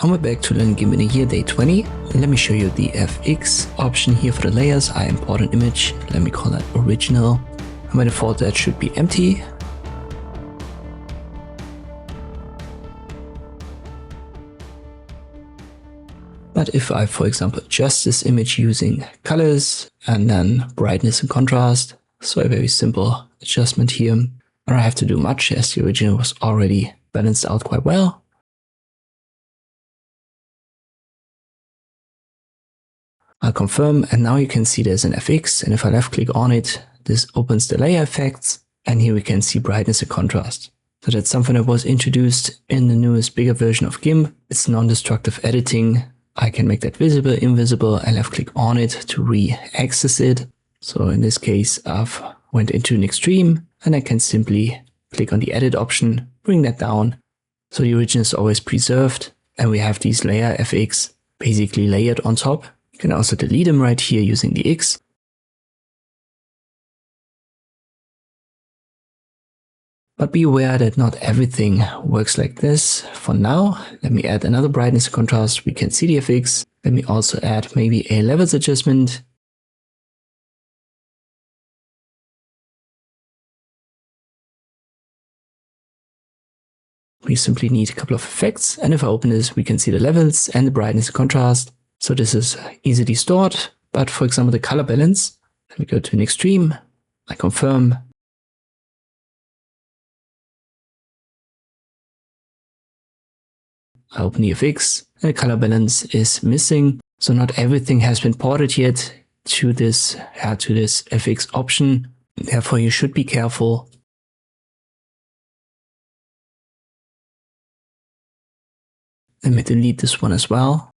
And we're back to learning Gimp in a year, day 20. And let me show you the FX option here for the layers. I import an image. Let me call that original. And by default, that should be empty. But if I, for example, adjust this image using colors and then brightness and contrast, so a very simple adjustment here, I don't have to do much as the original was already balanced out quite well. I'll confirm, and now you can see there's an FX, and if I left click on it, this opens the layer effects, and here we can see brightness and contrast. So that's something that was introduced in the newest, bigger version of Gimp. It's non-destructive editing. I can make that visible, invisible, and left click on it to re-access it. So in this case, I've went into an extreme, and I can simply click on the edit option, bring that down. So the origin is always preserved, and we have these layer FX basically layered on top. You can also delete them right here using the X. But be aware that not everything works like this. For now, let me add another brightness and contrast. We can see the FX. Let me also add maybe a levels adjustment. We simply need a couple of effects. And if I open this, we can see the levels and the brightness and contrast. So this is easily stored. But for example, the color balance, let me go to an extreme. I confirm. I open the FX and the color balance is missing. So not everything has been ported yet to this FX option. Therefore, you should be careful. Let me delete this one as well.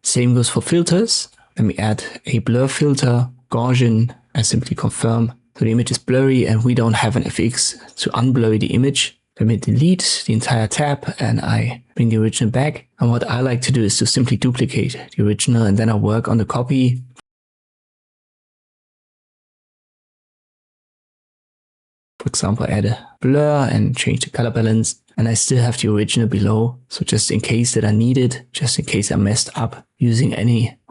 Same goes for filters. Let me add a blur filter, Gaussian. I simply confirm. So the image is blurry and we don't have an FX to unblur the image. Let me delete the entire tab and I bring the original back. And what I like to do is to simply duplicate the original and then I work on the copy. For example, add a blur and change the color balance. And I still have the original below. So just in case that I need it, just in case I messed up using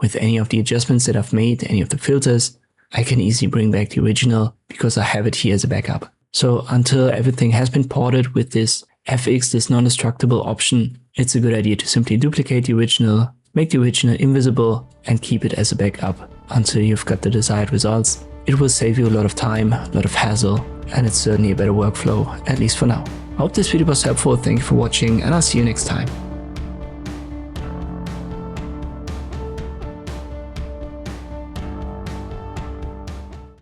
with any of the adjustments that I've made, any of the filters, I can easily bring back the original because I have it here as a backup. So until everything has been ported with this FX, this non-destructible option, it's a good idea to simply duplicate the original, make the original invisible and keep it as a backup until you've got the desired results. It will save you a lot of time, a lot of hassle, and it's certainly a better workflow, at least for now. I hope this video was helpful. Thank you for watching and I'll see you next time.